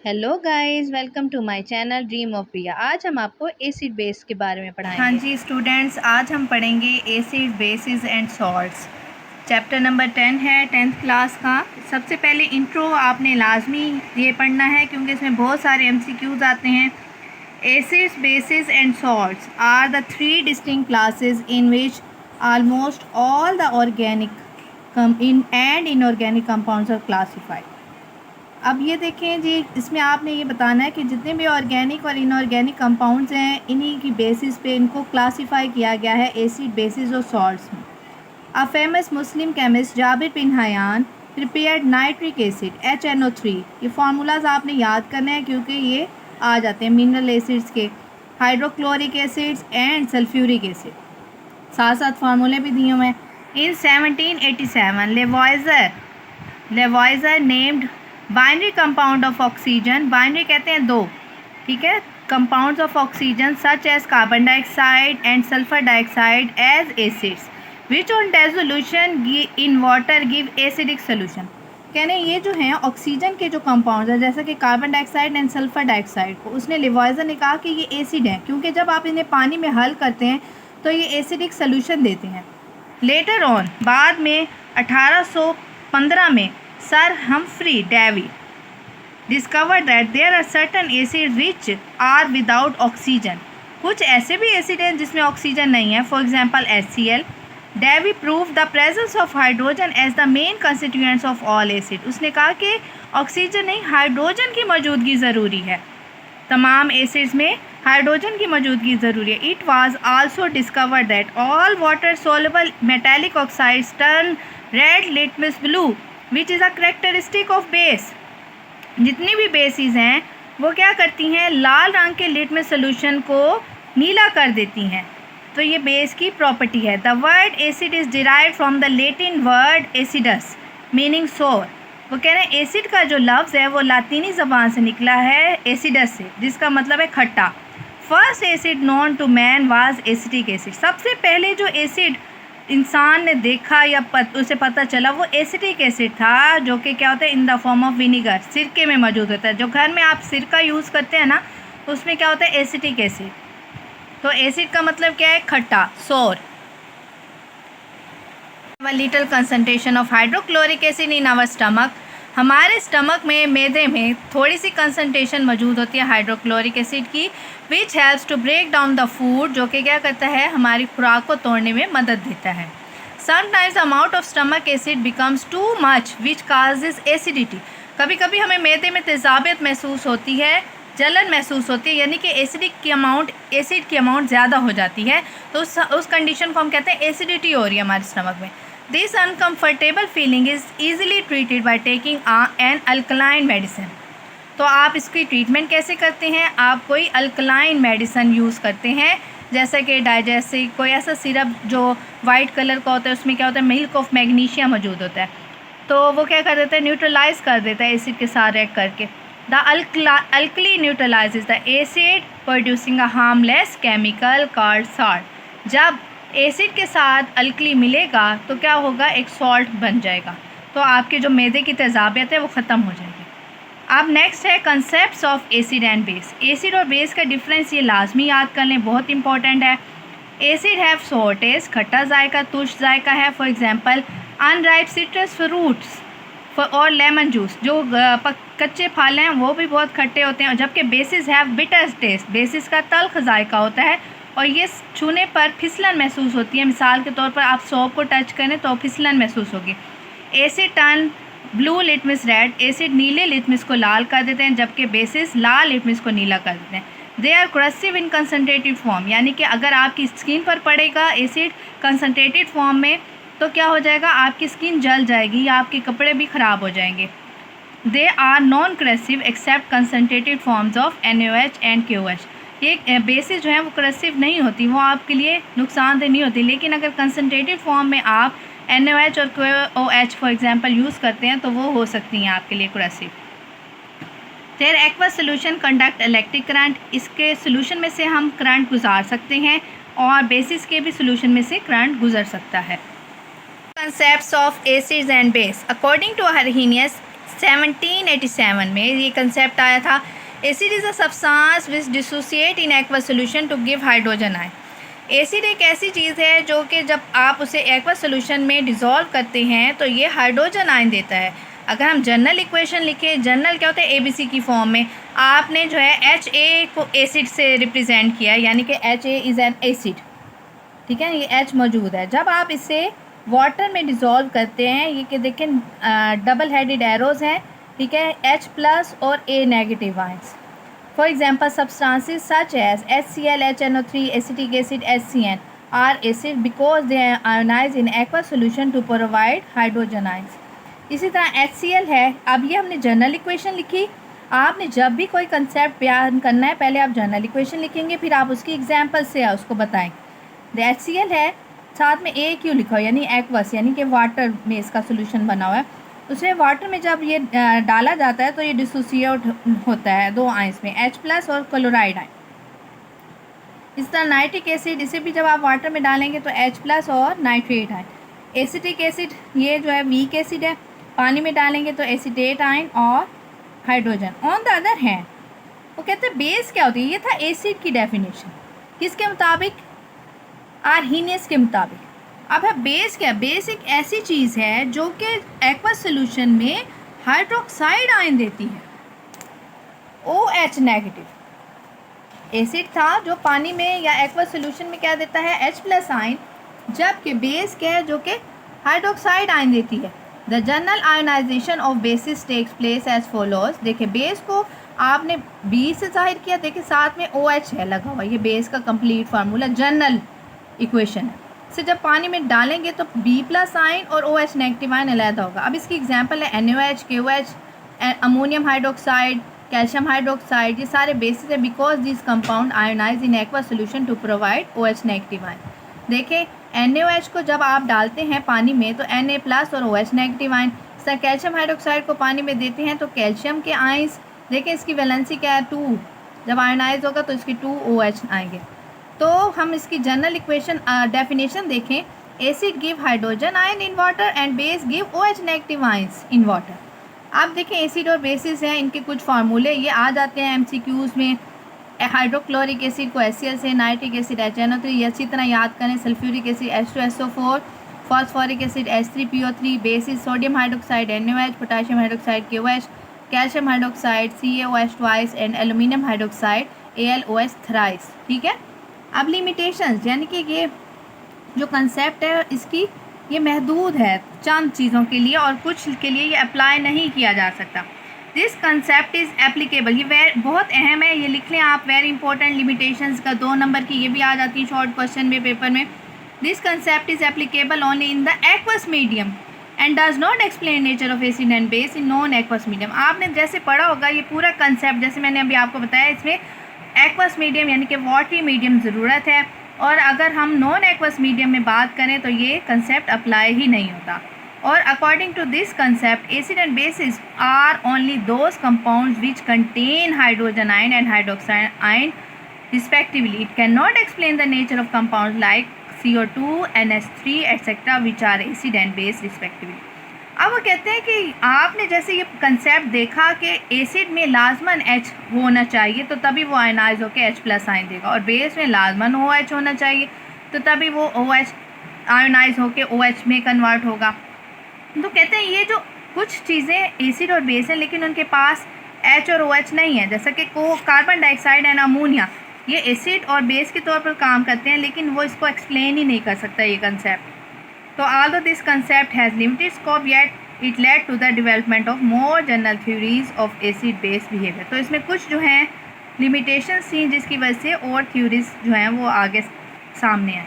Hello guys, welcome to my channel dream of Priya. आज हम आपको एसिड बेस के बारे में पढ़ाएंगे। हाँ जी स्टूडेंट्स, आज हम पढ़ेंगे acid basis and salts. Chapter number 10 है 10th क्लास का। सबसे पहले इंट्रो आपने लाजमी ये पढ़ना है क्योंकि इसमें बहुत सारे MCQs आते हैं। Acids, bases and salts are the three distinct classes in which almost all the organic and inorganic compounds are classified. अब ये देखें जी, इसमें आपने ये बताना है कि जितने भी ऑर्गेनिक और इनऑर्गेनिक कंपाउंड्स हैं इन्हीं की बेसिस पे इनको क्लासिफाई किया गया है एसिड, बेसिस और सॉल्ट्स में। A famous Muslim chemist Jabir bin Hayyan prepared nitric acid HNO3। ये फार्मूलाज आपने याद करने हैं क्योंकि ये आ जाते हैं मिनरल एसिड्स के, hydrochloric acids and sulphuric acid. साथ साथ फार्मूले भी दिए हुए हैं। In 1787 Lavoisier named binary compound of oxygen, binary कहते हैं दो, ठीक है, compounds of oxygen such as carbon dioxide and sulphur dioxide as acids which on dissolution in water give acidic solution. कहने ये जो हैं ऑक्सीजन के जो कंपाउंड्स हैं जैसे कि carbon dioxide and sulphur dioxide को उसने लिवॉइजर ने कहा कि ये एसिड है क्योंकि जब आप इन्हें पानी में हल करते हैं तो ये एसिडिक सोल्यूशन देते हैं। लेटर ऑन, बाद में 1815 में sir Humphry Davy discovered that there are certain acids which are without oxygen. कुछ ऐसे भी एसिड हैं जिसमें ऑक्सीजन नहीं है, for example HCl। Davy prove the presence of hydrogen as the main constituents of all acid. उसने कहा कि ऑक्सीजन नहीं, हाइड्रोजन की मौजूदगी ज़रूरी है, तमाम एसिड्स में हाइड्रोजन की मौजूदगी ज़रूरी है। It was also discovered that all water soluble metallic oxides turn red litmus blue which is a characteristic of base. जितनी भी बेसिस हैं वो क्या करती हैं, लाल रंग के लिटमस सोल्यूशन को नीला कर देती हैं, तो ये बेस की प्रॉपर्टी है। The word acid is derived from the Latin word acidus meaning सोर। वो कह रहे हैं एसिड का जो लफ्ज़ है वो लातीनी ज़बान से निकला है एसिडस से, जिसका मतलब है खट्टा। First acid known to man was acetic acid. सबसे पहले जो एसिड इंसान ने देखा या उसे पता चला वो एसिटिक एसिड था, जो कि क्या होता है, in the form of vinegar, सिरके में मौजूद होता है। जो घर में आप सिरका यूज़ करते हैं ना, उसमें क्या होता है, एसिटिक एसिड। तो एसिड का मतलब क्या है, खट्टा, sour. Little concentration of hydrochloric acid in our stomach. हमारे स्टमक में, मैदे में थोड़ी सी कंसनट्रेशन मौजूद होती है हाइड्रोक्लोरिक एसिड की, which helps to break down the food, जो कि क्या करता है, हमारी खुराक को तोड़ने में मदद देता है। Sometimes amount of stomach acid becomes too much which causes acidity. कभी कभी हमें मैदे में तेज़ाबियत महसूस होती है, जलन महसूस होती है, यानी कि एसिड की अमाउंट ज़्यादा हो जाती है, तो उस कंडीशन को हम कहते हैं एसिडिटी हो रही है हमारे स्टमक में। This uncomfortable feeling is easily treated by taking an alkaline medicine. तो आप इसकी ट्रीटमेंट कैसे करते हैं, आप कोई अल्कलाइन मेडिसिन यूज़ करते हैं, जैसे कि डाइजेस्टिक, कोई ऐसा सिरप जो वाइट कलर का होता है, उसमें क्या होता है, मिल्क ऑफ मैग्नीशिया मौजूद होता है, तो वो क्या कर देता है, न्यूट्रलाइज कर देता है एसिड के साथ रिएक्ट करके। The alkali न्यूट्रलाइजेज the acid producing a harmless chemical called salt. जब एसिड के साथ अल्कली मिलेगा तो क्या होगा, एक सॉल्ट बन जाएगा, तो आपके जो मैदे की तेज़ाबियत है वो ख़त्म हो जाएगी। अब नेक्स्ट है concepts of acid and base. Acid और बेस का डिफरेंस ये लाजमी याद कर लें, बहुत इंपॉर्टेंट है। एसिड हैव सोर टेस्ट, खट्टा जायका, तुष जायका है, for example unripe citrus fruits और लेमन जूस। जो कच्चे फल हैं वो भी बहुत खट्टे होते हैं, और जबकि basis have bitter taste, basis का तल्ख जायका होता है और ये छूने पर फिसलन महसूस होती है। मिसाल के तौर पर आप सौंफ को टच करें तो फिसलन महसूस होगी। Asset turn blue litmus red, acid नीले लिटमस को लाल कर देते हैं, जबकि बेसिस लाल लिटमस को नीला कर देते हैं। They are corrosive in concentrated form, यानी कि अगर आपकी स्किन पर पड़ेगा एसिड कंसनट्रेटेड फॉर्म में तो क्या हो जाएगा, आपकी स्किन जल जाएगी या आपके कपड़े भी ख़राब हो जाएंगे। They are non corrosive except concentrated forms of NaOH and KOH। ये बेसिस जो है वो क्रसिव नहीं होती, वो आपके लिए नुकसानदेह नहीं होती, लेकिन अगर कंसनट्रेटेड फॉर्म में आप NaOH और KOH फॉर एग्जांपल यूज़ करते हैं तो वो हो सकती हैं आपके लिए corrosive. Their aqueous solution conduct electric current, इसके सोल्यूशन में से हम करंट गुजार सकते हैं और बेसिस के भी सोल्यूशन में से करंट गुजर सकता है। Concepts of acids and base. According to Arrhenius, 1787 में ये कंसेप्ट आया था। Acid is a substance which dissociate in aqueous solution to give hydrogen ion. Acid एक ऐसी चीज़ है जो कि जब आप उसे एक्वस सोल्यूशन में डिज़ोल्व करते हैं तो ये हाइड्रोजन आयन देता है। अगर हम जनरल इक्वेशन लिखें, जनरल क्या होता है, ABC की फॉर्म में आपने जो है HA को एसिड से रिप्रेजेंट किया, यानी कि HA इज़ एन एसिड, ठीक है, ये H मौजूद है। जब आप इसे वाटर में डिज़ोल्व करते हैं, ये कि देखें डबल हेडेड एरोज़ हैं, ठीक है, H+ और A negative ions. For example substances such as HCl, HNO3, acetic acid, HCN are acid because they ionize in aqueous solution to provide hydrogen ions. इसी तरह HCl है। अब ये हमने जनरल इक्वेशन लिखी। आपने जब भी कोई कंसेप्ट बयान करना है, पहले आप जनरल इक्वेशन लिखेंगे, फिर आप उसकी एग्जांपल से उसको बताएंगे। HCl है, साथ में A क्यों लिखा हो, यानी एक्वस, यानी कि वाटर में इसका सोल्यूशन बना हुआ है। उसमें वाटर में जब ये डाला जाता है तो ये डिसोसिएट होता है दो आयंस में, H+ और क्लोराइड आयन। इस तरह नाइट्रिक एसिड, इसे भी जब आप वाटर में डालेंगे तो H+ और नाइट्रेट आयन। एसिटिक एसिड ये जो है वीक एसिड है, पानी में डालेंगे तो एसिटेट आयन और hydrogen. On the other hand वो कहते हैं बेस क्या होती है। ये था एसिड की डेफिनेशन, किसके मुताबिक, आर्हीनियस के मुताबिक। अब है बेस क्या, बेस एक ऐसी चीज़ है जो कि एक्वस सोल्यूशन में हाइड्रोक्साइड आयन देती है, OH नेगेटिव। एसिड था जो पानी में या एक्वस सोल्यूशन में क्या देता है, H+ आयन, जबकि बेस क्या है जो कि हाइड्रोक्साइड आयन देती है। The general ionization of bases takes place as follows. देखिए बेस को आपने B से जाहिर किया, देखिए साथ में OH है लगा हुआ, ये बेस का कंप्लीट फार्मूला जनरल इक्वेशन है। से जब पानी में डालेंगे तो B+ आयन और OH नेगेटिव आयन अलग होगा। अब इसकी एग्जांपल है NaOH, KOH, ammonium hydroxide, calcium hydroxide, ये सारे बेसिस है because this compound ionize in aqueous solution to provide OH negative ion. देखें NaOH को जब आप डालते हैं पानी में तो Na+ और OH negative ion. Sir calcium hydroxide को पानी में देते हैं तो कैल्शियम के आयंस, देखें इसकी वैलेंसी क्या है, 2, जब आयोनाइज होगा तो इसकी 2 OH आएंगे। तो हम इसकी जनरल इक्वेशन डेफिनेशन देखें, acid give hydrogen ion in water and base give OH negative ions in water. आप देखें एसिड और बेसिस हैं, इनके कुछ फार्मूले ये आ जाते हैं MCQs में। हाइड्रोक्लोरिक एसिड को HCl से, नाइट्रिक एसिड HNO3, इसी तरह याद करें sulphuric acid H2SO4, phosphoric acid H3PO3, basis sodium hydroxide NaOH, potassium hydroxide KOH, calcium hydroxide CaOH twice and aluminium hydroxide AlOH thrice, ठीक है। अब लिमिटेशंस, यानी कि ये जो कंसेप्ट है इसकी ये महदूद है चंद चीज़ों के लिए और कुछ के लिए ये अप्लाई नहीं किया जा सकता। दिस कंसेप्ट इज़ एप्लीकेबल, ये बहुत अहम है, ये लिख लें आप, वेरी इंपॉर्टेंट। लिमिटेशंस का 2 नंबर की ये भी आ जाती है शॉर्ट क्वेश्चन में पेपर में। This concept is applicable only in the aqueous medium and does not explain nature of acid and base in non aqueous medium. आपने जैसे पढ़ा होगा ये पूरा कंसेप्ट, जैसे मैंने अभी आपको बताया, इसमें एक्वस मीडियम यानी कि वाटरी मीडियम ज़रूरत है, और अगर हम नॉन एक्वस मीडियम में बात करें तो ये कंसेप्ट अप्लाई ही नहीं होता। और according to this concept acid and bases are only those compounds which contain hydrogen ion and hydroxide ion respectively. It can not explain the nature of compounds like CO2, NH3 etcetera which are acid and base respectively. अब वो कहते हैं कि आपने जैसे ये concept देखा कि एसिड में लाजमन H होना चाहिए तो तभी वो आयनाइज होकर H+ आयन देगा, और बेस में लाजमन OH होना चाहिए तो तभी वो OH आयनाइज होकर OH में कन्वर्ट होगा। तो कहते हैं ये जो कुछ चीज़ें एसिड और बेस हैं लेकिन उनके पास H और OH नहीं है, जैसा कि कार्बन डाइऑक्साइड एंड अमोनिया, ये एसिड और बेस के तौर पर काम करते हैं लेकिन वो इसको एक्सप्लेन ही नहीं कर सकता ये concept. So although this concept has limited scope, yet it led to the development of more general theories of acid-base behavior. तो इसमें कुछ जो हैं limitations थी जिसकी वजह से और theories जो हैं वो आगे सामने आए।